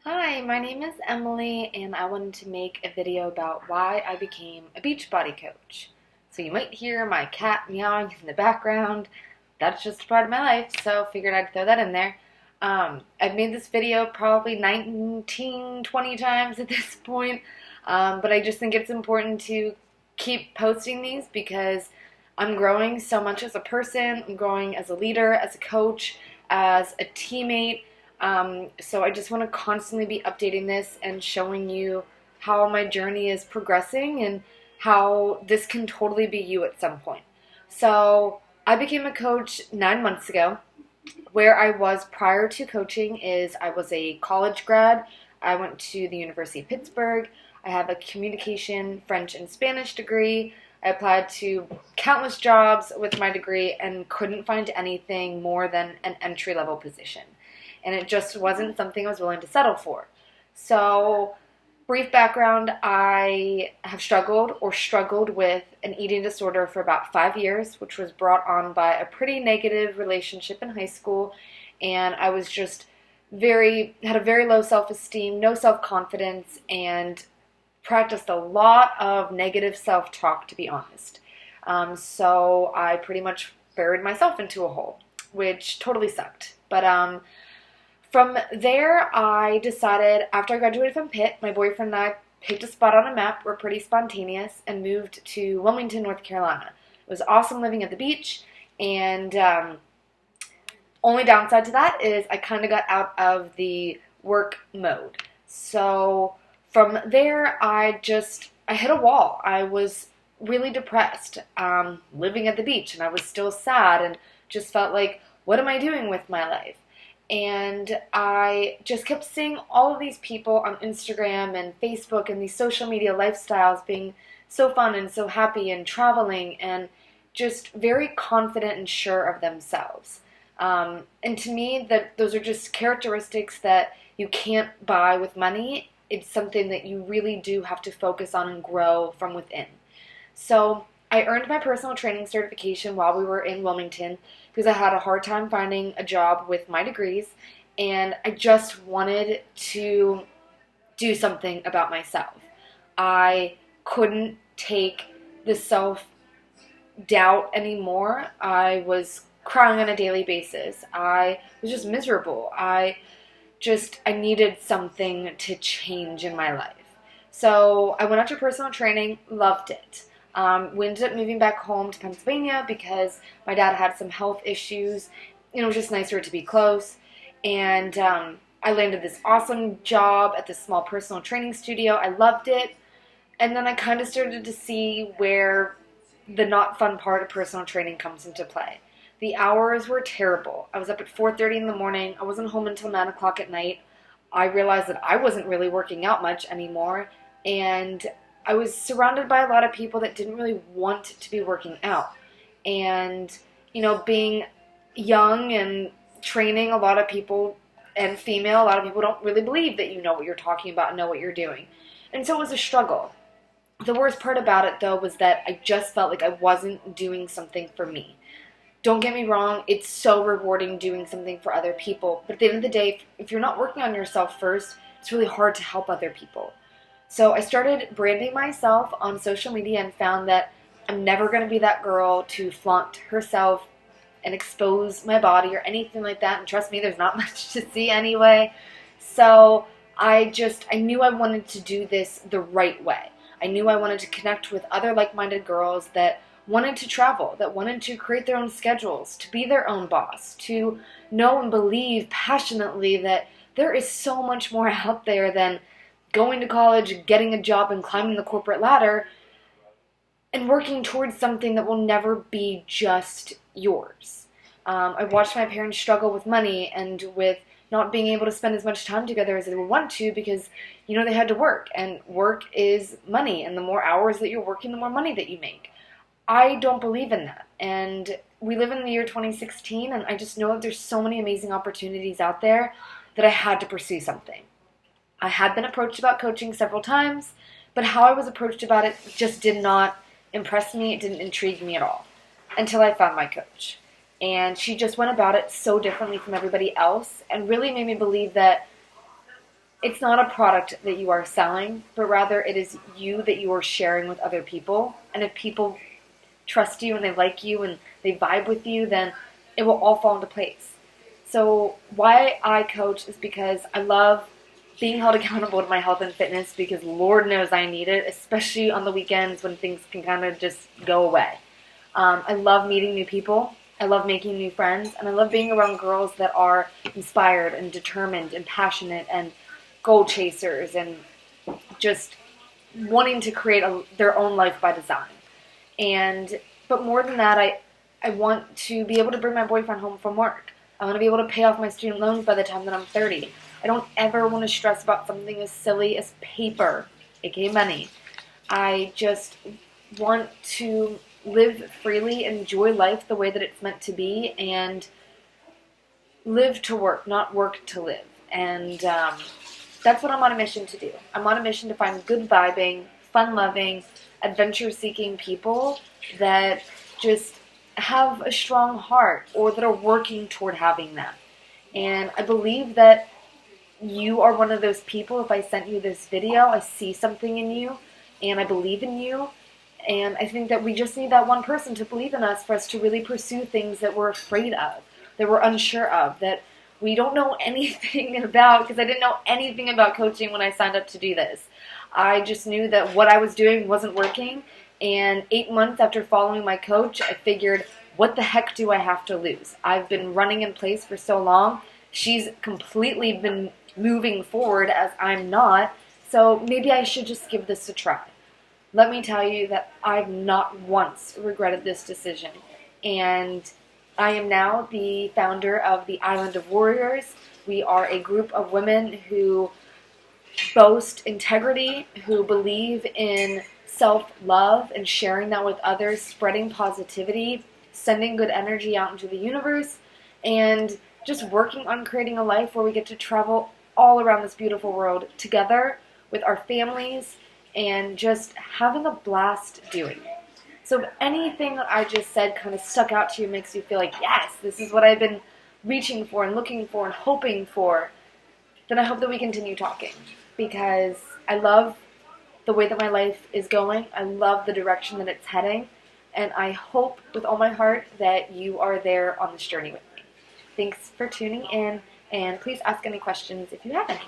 Hi, my name is Emily, and I wanted to make a video about why I became a Beachbody Coach. So you might hear my cat meowing in the background. That's just a part of my life, so figured I'd throw that in there. I've made this video probably 19, 20 times at this point, but I just think it's important to keep posting these because I'm growing so much as a person. I'm growing as a leader, as a coach, as a teammate. So I just want to constantly be updating this and showing you how my journey is progressing and how this can totally be you at some point. So I became a coach 9 months ago. Where I was prior to coaching is I was a college grad. I went to the University of Pittsburgh. I have a communication, French, and Spanish degree. I applied to countless jobs with my degree and couldn't find anything more than an entry-level position. And it just wasn't something I was willing to settle for. So, brief background, I have struggled with an eating disorder for about 5 years, which was brought on by a pretty negative relationship in high school. And I was just had a very low self-esteem, no self-confidence, and practiced a lot of negative self-talk, to be honest. So I pretty much buried myself into a hole, which totally sucked. But from there, I decided, after I graduated from Pitt, my boyfriend and I picked a spot on a map, we're pretty spontaneous, and moved to Wilmington, North Carolina. It was awesome living at the beach, and only downside to that is I kind of got out of the work mode. So from there, I hit a wall. I was really depressed, living at the beach, and I was still sad and just felt like, what am I doing with my life? And I just kept seeing all of these people on Instagram and Facebook and these social media lifestyles being so fun and so happy and traveling and just very confident and sure of themselves. And to me, those are just characteristics that you can't buy with money. It's something that you really do have to focus on and grow from within. So I earned my personal training certification while we were in Wilmington because I had a hard time finding a job with my degrees, and I just wanted to do something about myself. I couldn't take the self-doubt anymore. I was crying on a daily basis. I was just miserable. I needed something to change in my life. So I went out to personal training, loved it. We ended up moving back home to Pennsylvania because my dad had some health issues. It was just nicer to be close. And I landed this awesome job at this small personal training studio. I loved it. And then I kind of started to see where the not fun part of personal training comes into play. The hours were terrible. I was up at 4:30 in the morning. I wasn't home until 9 o'clock at night. I realized that I wasn't really working out much anymore. And I was surrounded by a lot of people that didn't really want to be working out. And, being young and training, a lot of people, and female, a lot of people don't really believe that you know what you're talking about and know what you're doing. And so it was a struggle. The worst part about it, though, was that I just felt like I wasn't doing something for me. Don't get me wrong, it's so rewarding doing something for other people. But at the end of the day, if you're not working on yourself first, it's really hard to help other people. So I started branding myself on social media and found that I'm never going to be that girl to flaunt herself and expose my body or anything like that. And trust me, there's not much to see anyway. So I knew I wanted to do this the right way. I knew I wanted to connect with other like-minded girls that wanted to travel, that wanted to create their own schedules, to be their own boss, to know and believe passionately that there is so much more out there than going to college, getting a job, and climbing the corporate ladder, and working towards something that will never be just yours. I watched my parents struggle with money and with not being able to spend as much time together as they would want to because, they had to work, and work is money, and the more hours that you're working, the more money that you make. I don't believe in that, and we live in the year 2016, and I just know that there's so many amazing opportunities out there that I had to pursue something. I had been approached about coaching several times, but how I was approached about it just did not impress me. It didn't intrigue me at all until I found my coach. And she just went about it so differently from everybody else and really made me believe that it's not a product that you are selling, but rather it is you that you are sharing with other people. And if people trust you and they like you and they vibe with you, then it will all fall into place. So why I coach is because I love being held accountable to my health and fitness, because Lord knows I need it, especially on the weekends when things can kind of just go away. I love meeting new people. I love making new friends, and I love being around girls that are inspired and determined and passionate and goal chasers and just wanting to create their own life by design. But more than that, I want to be able to bring my boyfriend home from work. I want to be able to pay off my student loans by the time that I'm 30. I don't ever want to stress about something as silly as paper, aka money. I just want to live freely, enjoy life the way that it's meant to be, and live to work, not work to live. And that's what I'm on a mission to do. I'm on a mission to find good vibing, fun-loving, adventure-seeking people that just have a strong heart, or that are working toward having them. And I believe that you are one of those people. If I sent you this video, I see something in you, and I believe in you. And I think that we just need that one person to believe in us for us to really pursue things that we're afraid of, that we're unsure of, that we don't know anything about, because I didn't know anything about coaching when I signed up to do this. I just knew that what I was doing wasn't working, and 8 months after following my coach, I figured, what the heck do I have to lose? I've been running in place for so long. She's completely been moving forward as I'm not, so maybe I should just give this a try. Let me tell you that I've not once regretted this decision. And I am now the founder of the Island of Warriors. We are a group of women who boast integrity, who believe in self-love and sharing that with others, spreading positivity, sending good energy out into the universe, and just working on creating a life where we get to travel all around this beautiful world together with our families, and just having a blast doing it. So if anything that I just said kind of stuck out to you, makes you feel like, yes, this is what I've been reaching for and looking for and hoping for, then I hope that we continue talking, because I love the way that my life is going. I love the direction that it's heading, and I hope with all my heart that you are there on this journey with me. Thanks for tuning in, and please ask any questions if you have any.